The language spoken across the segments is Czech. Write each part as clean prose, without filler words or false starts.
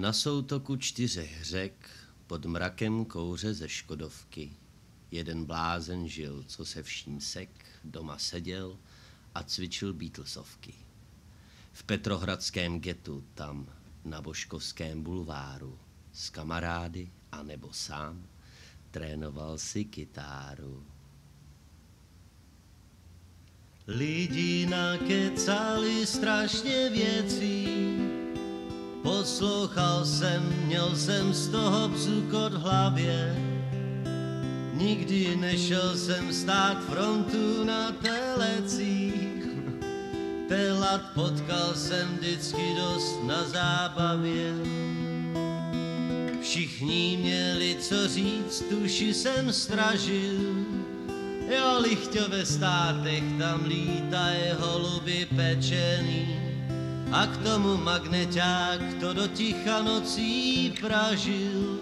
Na soutoku 4 řek pod mrakem kouře ze Škodovky jeden blázen žil, co se vším sek, doma seděl a cvičil Beatlesovky. V petrohradském getu tam, na Božkovském bulváru, s kamarády a nebo sám trénoval si kytáru. Lidi nakecali strašně věcí, poslouchal jsem, měl jsem z toho bzukot v hlavě. Nikdy nešel jsem stát frontu na telecích, telat potkal jsem vždycky dost na zábavě. Všichni měli co říct, tuši jsem stražil. Jo, Lichťo ve státech, tam lítají holuby pečený. A k tomu magneťák to do ticha nocí pražil.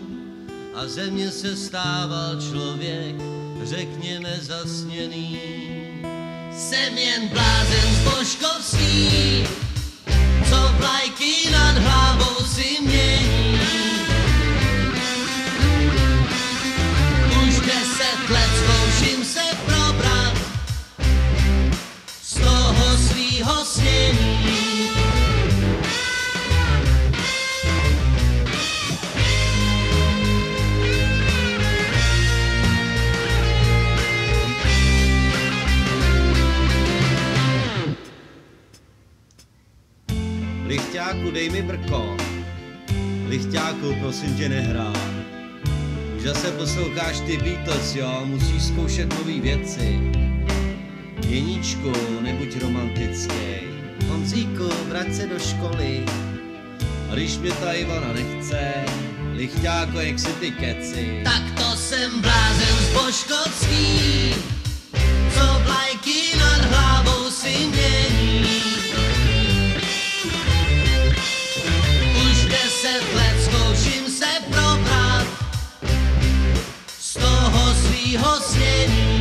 A ze mě se stával člověk, řekněme zasněný. Jsem jen blázen z Božkovský, co vlajky nad hlavou si mění. Už 10 let zkouším se probrat z toho svýho snění. Lichťáku, dej mi brko. Lichťáku, prosím tě, nehrá. Už zase posloucháš ty Beatles, jo, musíš zkoušet nový věci. Jeníčku, nebuď romantický. Honzíku, vrať se do školy. A když mě ta Ivana nechce, Lichťáku, jak si ty keci. Tak to jsem blázen z Božkovský, co vlajky nad hlavou si mění. Už 10 let zkouším se probrat z toho svýho snění.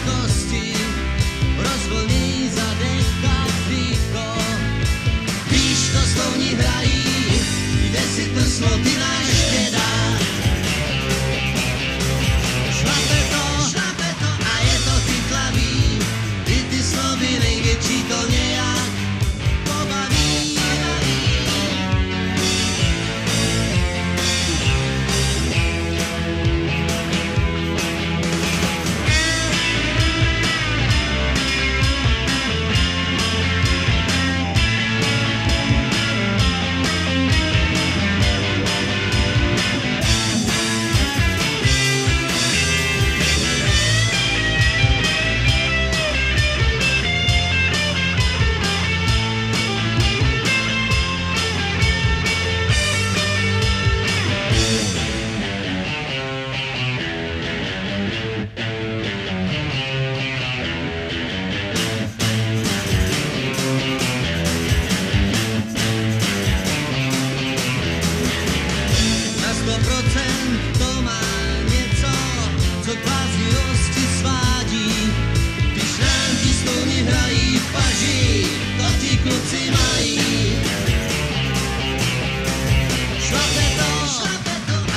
kosti, rozvolněj zadech a dýcho. Víš, to slovní hrají, jde si trslo, ty náš štědá. Šlape to a je to chytlavý, i ty slovy největší to nějak pobaví. To má něco, co báznivosti svádí. Když nám ti stolni hrají v paži, to ti kluci mají. Šlape to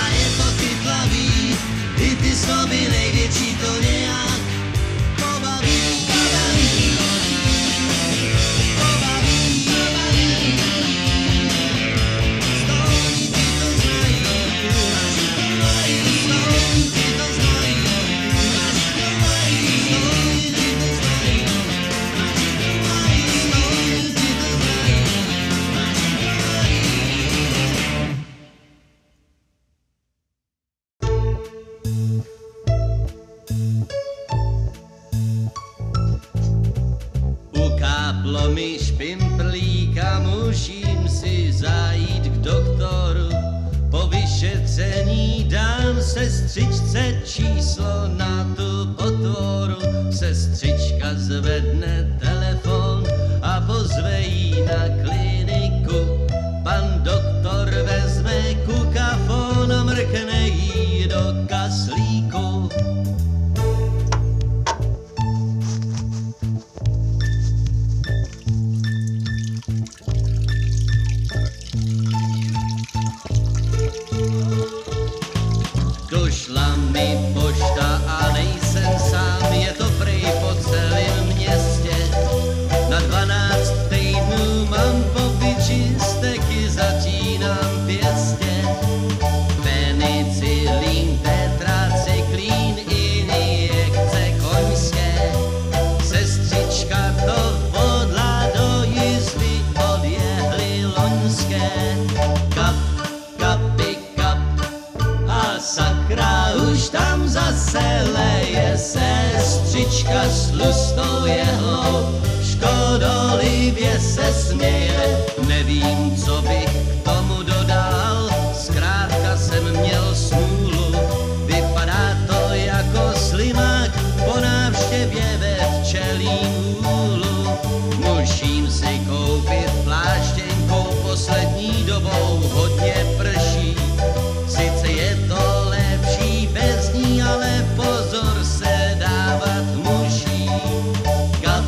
a je to chytlavý, i ty slovy největší to nějak pobaví. Ukáplo mi špimplíka, musím si zajít k doktoru. Po vyšetření dám sestřičce číslo na tu potvoru. Sestřička zvedne telefon a pozve jí na kliniku. Pan doktor vezme kukafon a mrkne jí do kaslíku. Došla mi pošta a nejsem sám, je to prej po celém městě. Na 12 týdnů mám pobyt čistek, začínám pěstě. Penicilín, tetracyklín, injekce koňské. Sestřička to vodla do jizvy od jehly loňské. Kap, kapi, kap a sakra, už tam zase leje sestřička s tlustou jehlou. Škodolivě se směje, nevím, co bych k tomu dodal. Zkrátka jsem měl smůlu, vypadá to jako slimák po návštěvě ve včelím úlu. Musím si koupit pláštěnku, poslední dobou hodně prší. Sice je to lepší bez ní, ale pozor se dávat musí. Kap,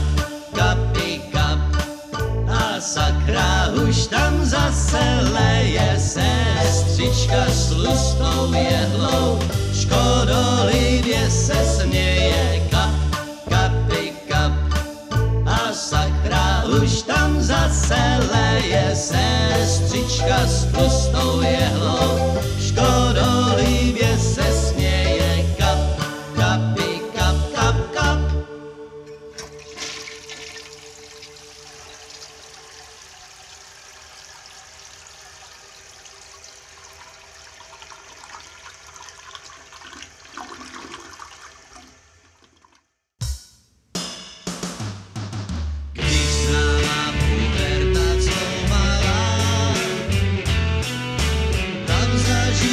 kapi, kap a sakra, už tam zase leje sestřička s tlustou jehlou. Škodolivě se směje. Kap, kapi, kap a sakra, už tam zase leje sestřička s tlustou jehlou. Škodolivě se směje. Kap, kapi, kap, kap, kap. Když znala puberta, co malá, tam zažila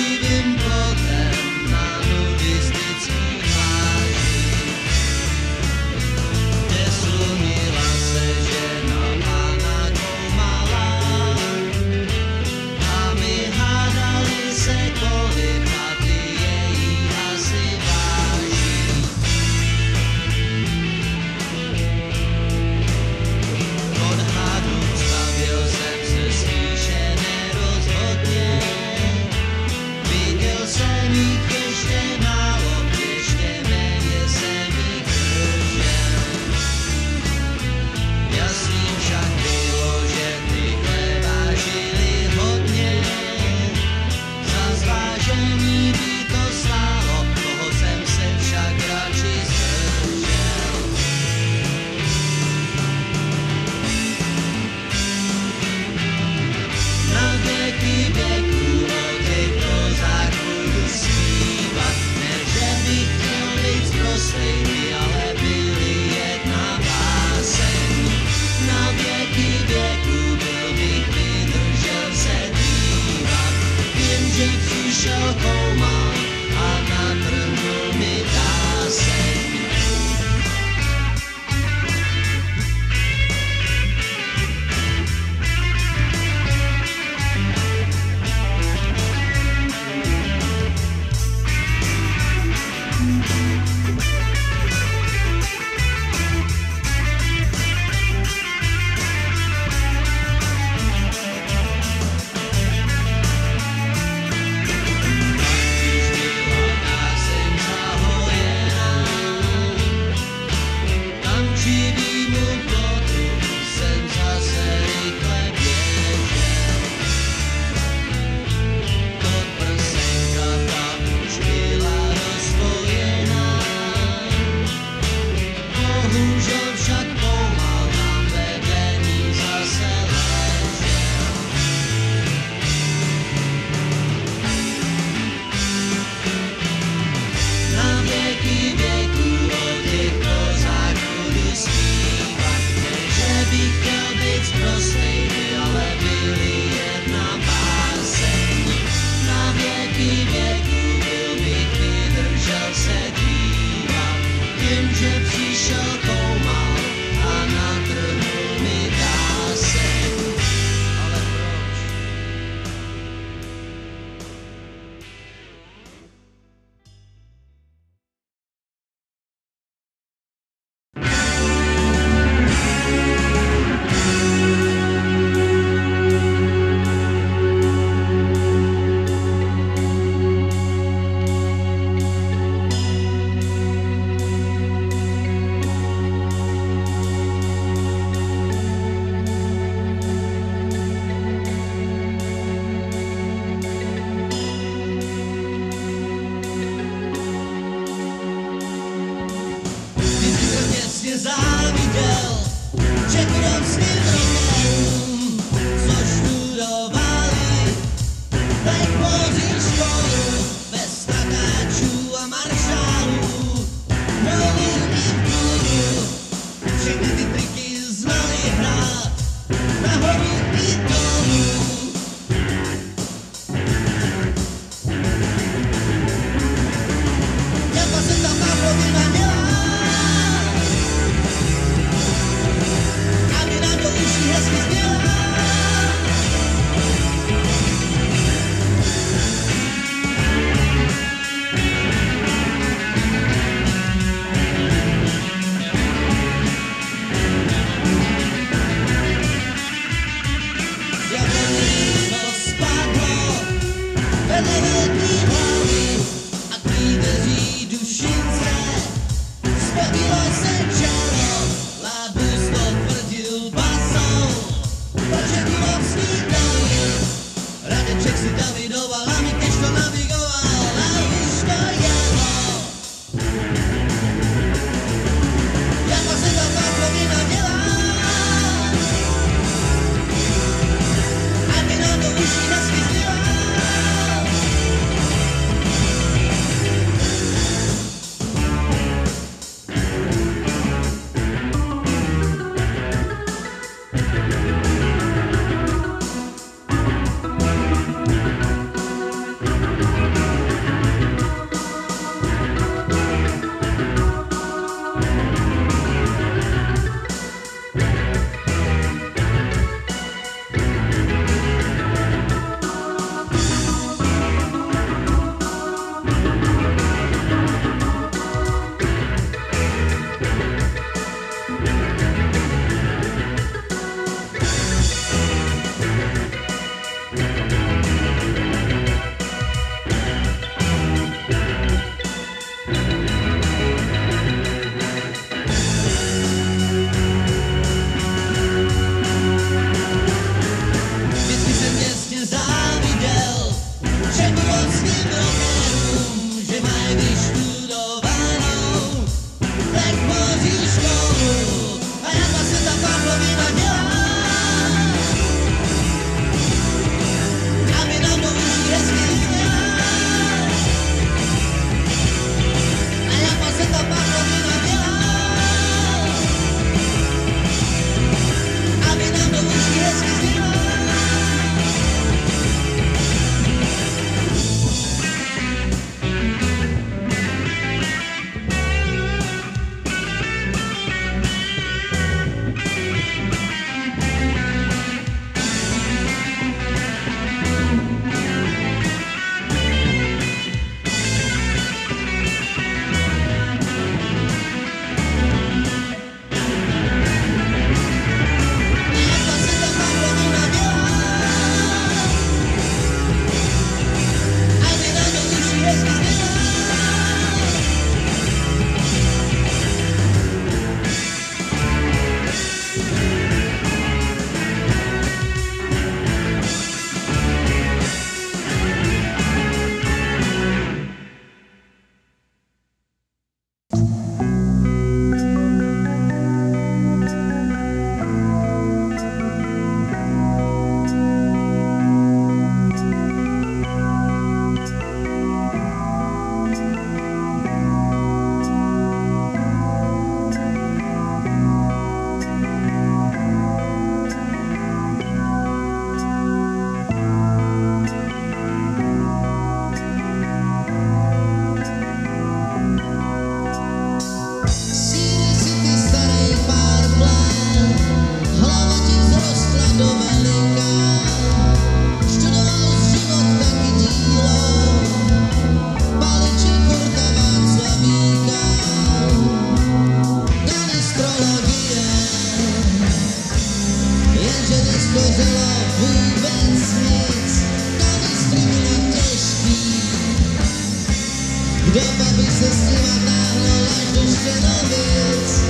se s nima táhnul až do Štěnovic.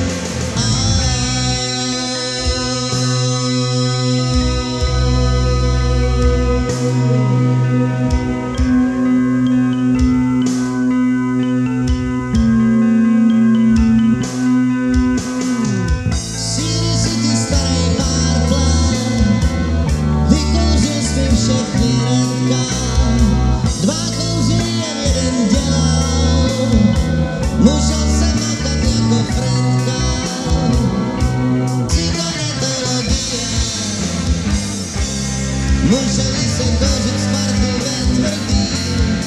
Museli se kořit z party ve tvrdý,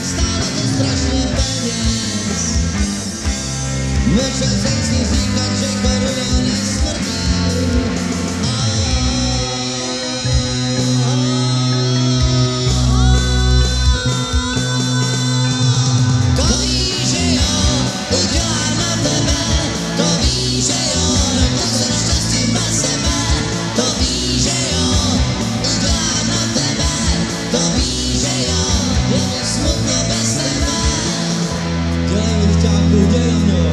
stálo to strašně peněz. Musel jsem si říkat, že koruna nesmrdí. To víš, že jo, udělám na tebe, to víš, že jo, nebyl jsem šťastím bez sebe, to víš, že jo. To víš, že jo, je mi smutno bez tebe. Dělej mi chťáku, dělej na mnou.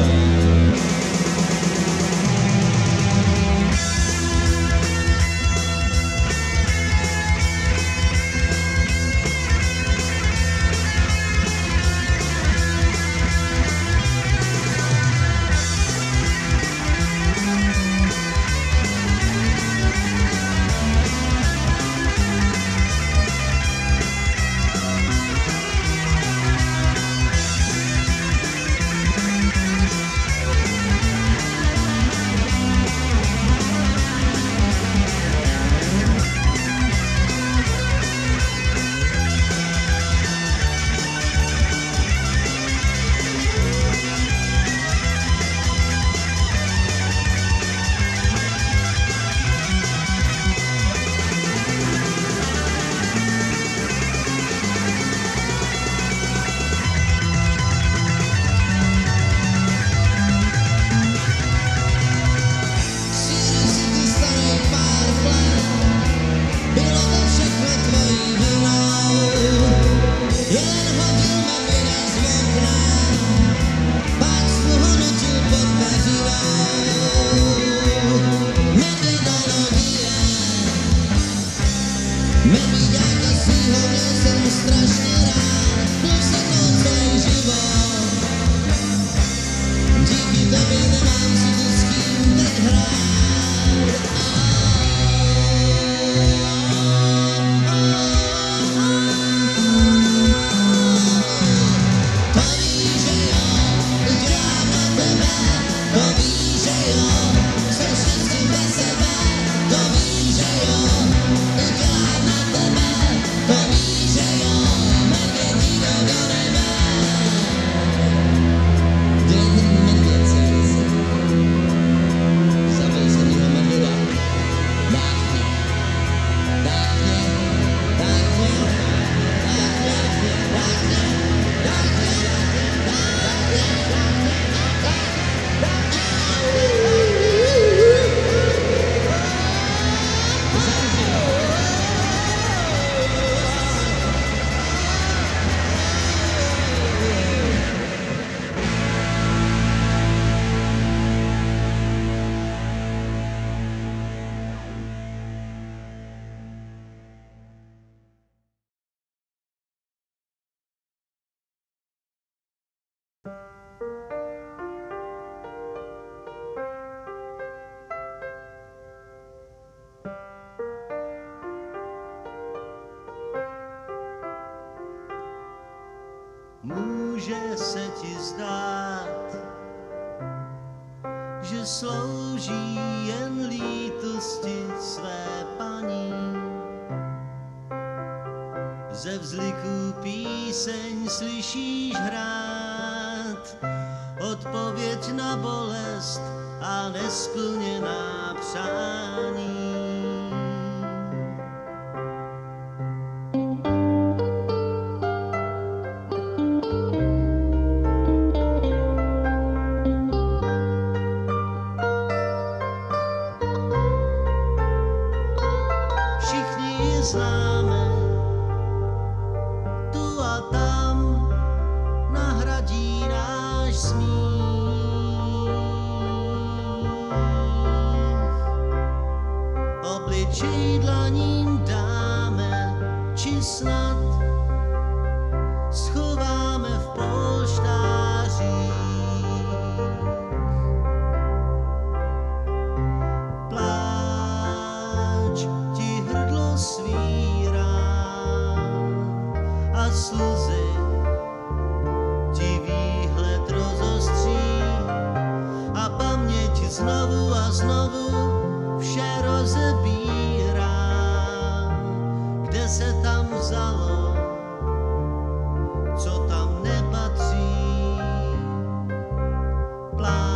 Může se ti zdát, že slouží jen lítosti své paní. Ze vzliků píseň slyšíš hrát, odpověď na bolest a nesplněná přání. Známe, tu a tam nahradí náš Obličej dlaním dáme, či snad schováme v polštářích. Pláč ti hrdlo svírá a slzy ti výhled rozostří a paměť znovu a znovu vše rozebírá, kde se tam vzalo, co tam nepatří. Pláč.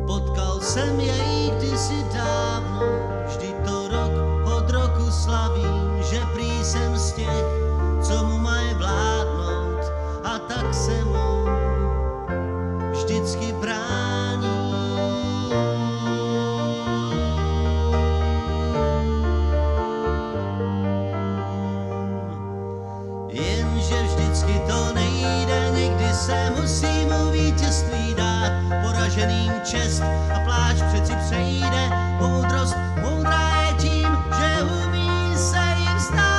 Potkal jsem jej kdysi dávno, vždy to rok od roku slavím, že prý jsem z těch, co mu mají vládnout, a tak se mu vždycky brání. Jenže vždycky to nejde, někdy se musí mu vítězství dát, poraženým čest a pláč přeci přejde. Moudrost moudrá je tím, že umí se jí vzdát.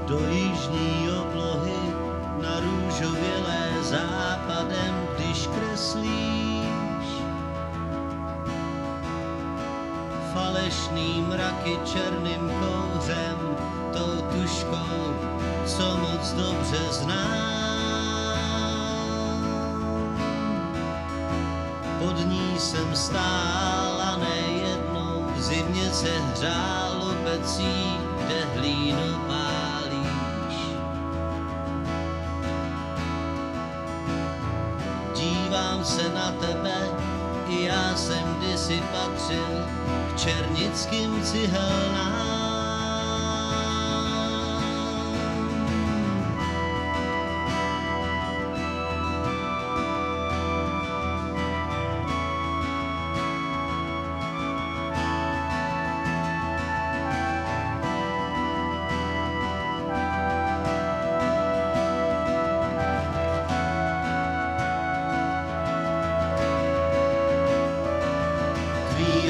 Do jižní oblohy na růžovělé západem, když kreslíš falešný mraky černým kouřem, tou tuškou, co moc dobře znám. Pod ní jsem stál a nejednou v zimě se hřál obecí, kde hlínu pálíš. Dívám se na tebe, i já jsem kdysi patřil k černickým cihelnám.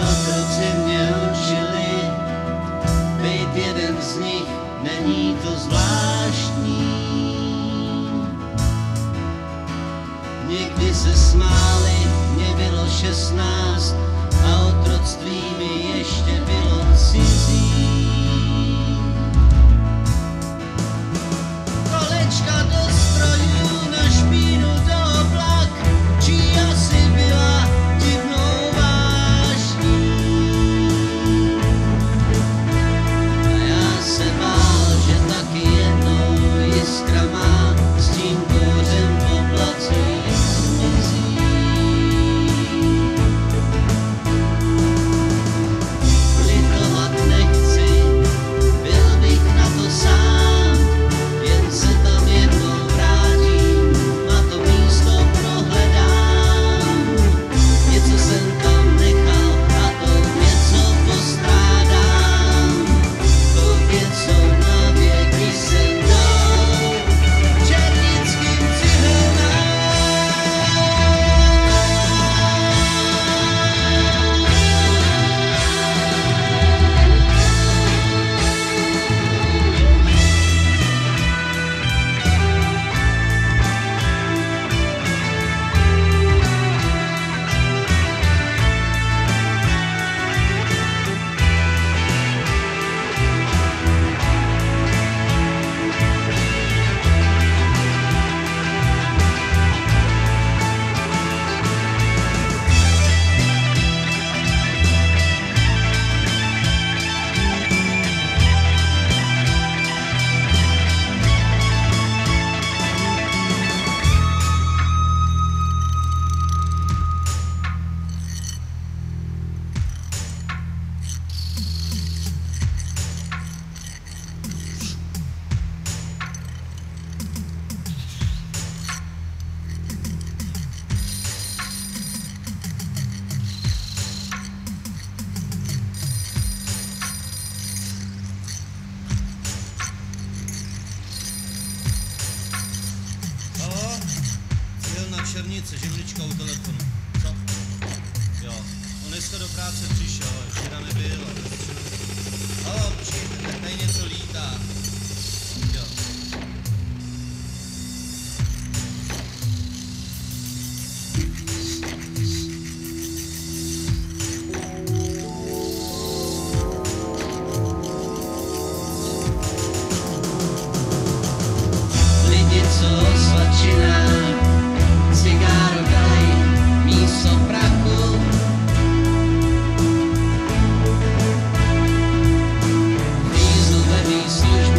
Otroci mě učili, být jeden z nich, není to zvláštní. se smáli, mě bylo 16 a otroctví mi ještě bylo cizí. Kolečka do strojů, na špínu do oblak, čí asi byla divnou vášní. A já se bál, že taky jednou jiskra má s tím kouřem po placích zmizí. Litovat nechci, byl bych na to sám, jen se tam jednou vrátím a to místo prohledám. Něco jsem tam nechal a to něco postrádám. To něco na věky se mnou černickým cihelnám. Halo? Cihelna Černice, živlička u telefonu. Co? Jo, on dneska do práce přišel, ale včera nebyl. Halo, počkejte, tak tady něco lítá. Jo. Lidi, co svačina, cigáro daj, místo prachu. Vízl ve mý službě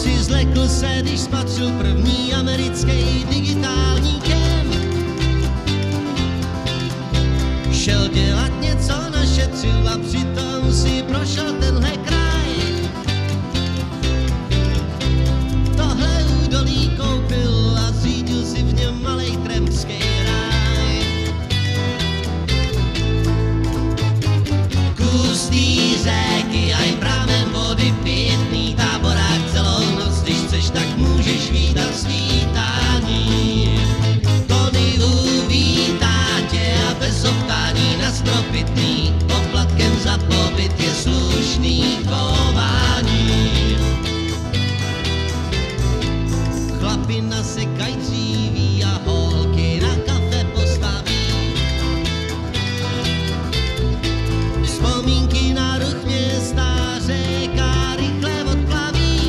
noci zlekl se, když spatřil první americký digitální kem. Šel dělat něco, našetřil a přitom si prošel tenhle kraj. Tohle údolí koupil a zřídil si v něm malej trampský ráj. Kus tý řeky a i prámen vody pitný, táborák celou noc, když chceš, tak můžeš vítat svítání. Tony uvítá tě a bez optání na stropitný, poplatkem za pobyt je slušný chování. Chlapi nasekaj dříví a holky na kafe postaví. Vzpomínky na ruch města řeka rychle odplaví.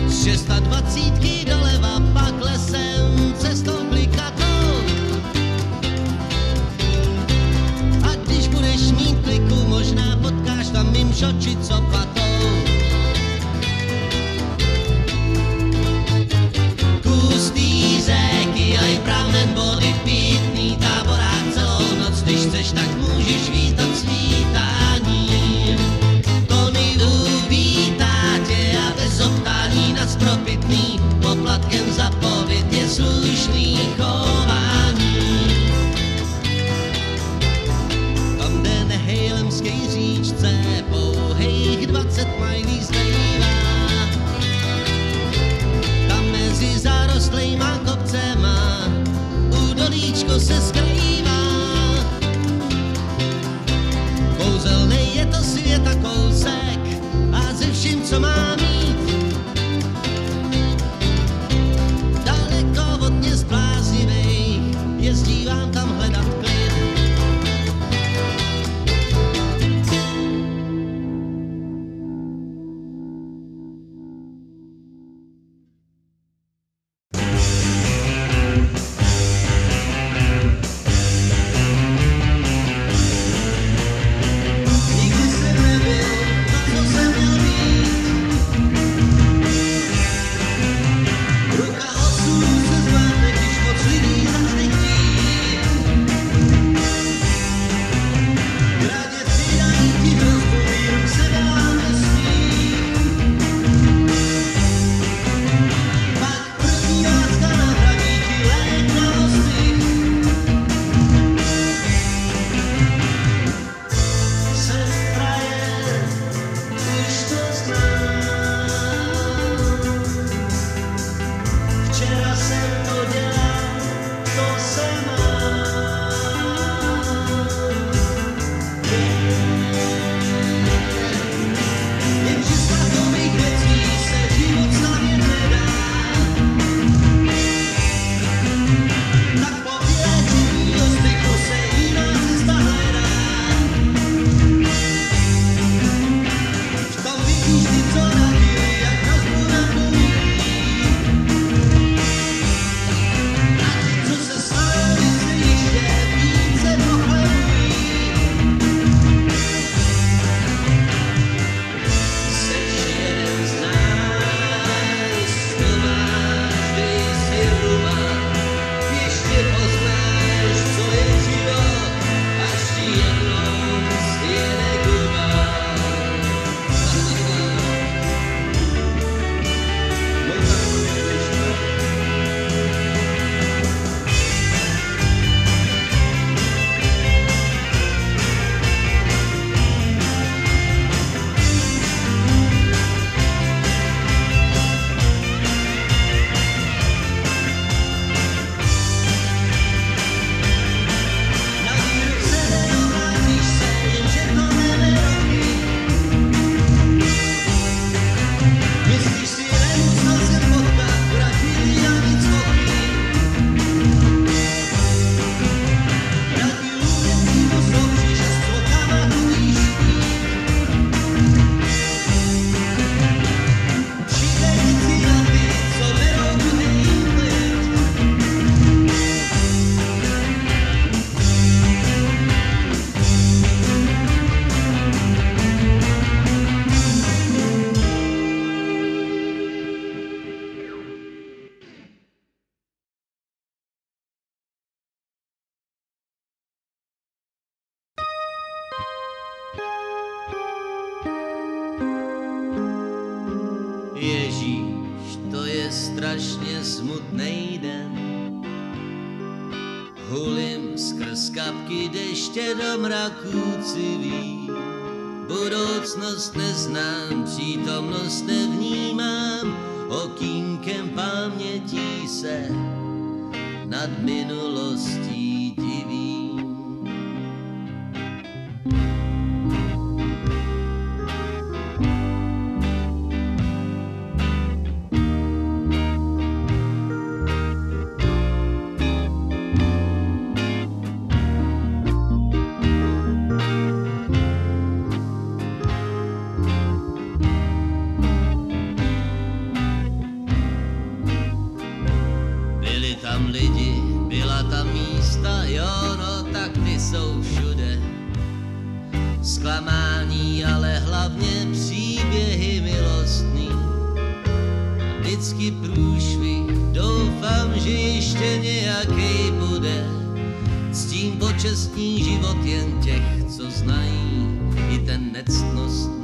Z 26 doleva pak lesem cestou klikatou. A když budeš mít kliku, možná potkáš tam mimšo či copatou. Kus tý řeky a i pramen vody pitný, táborák celou noc, když chceš, tak můžeš vítat svítání. Tony uvítá tě a bez optání na stropitný, poplatkem za pobyt je slušný chování. Tam, kde nehejlemský říčce pouhejch 20 milí zbývá, tam mezi zarostlejma kopcema údolíčko se skrývá. Kouzelnej je to svět a kousek a ze vším, co má mít. Daleko od měst bláznivých jezdí vám tam hledat klid. strašně smutnej den. Hulím skrz kapky deště do mraků civí. Budoucnost neznám, přítomnost nevnímám, okýnkem pamětí se nad minulostí divím. Tam lidi, byla tam místa, jo, no tak ty jsou všude. Zklamání, ale hlavně příběhy milostný. A vždycky průšvih, doufám, že ještě nějakej bude. Ctím počestný život jen těch, co znají i ten nectnostný.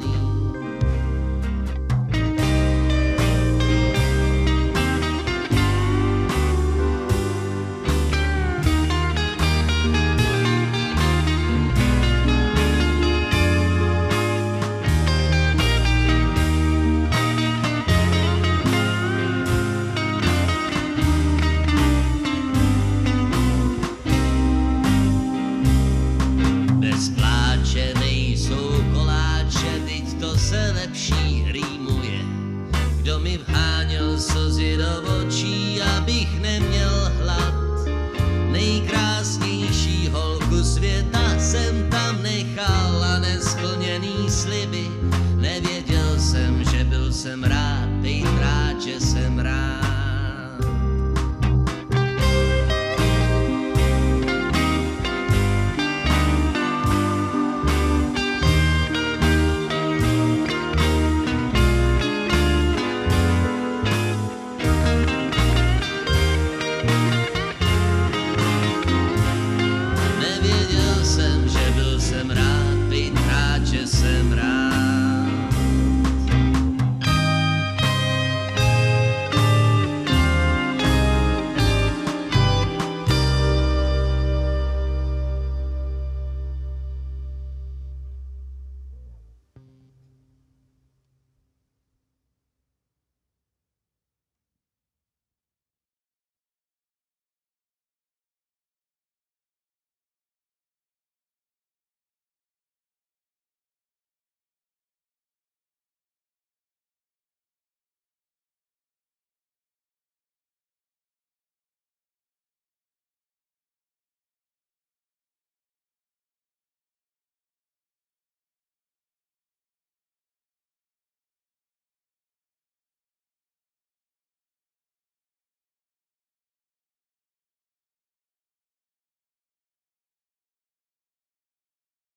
Bez pláče nejsou koláče, teď to se lepší rýmuje. Kdo mi vháněl slzy do očí, abych neměl hlad. Nejkrásnější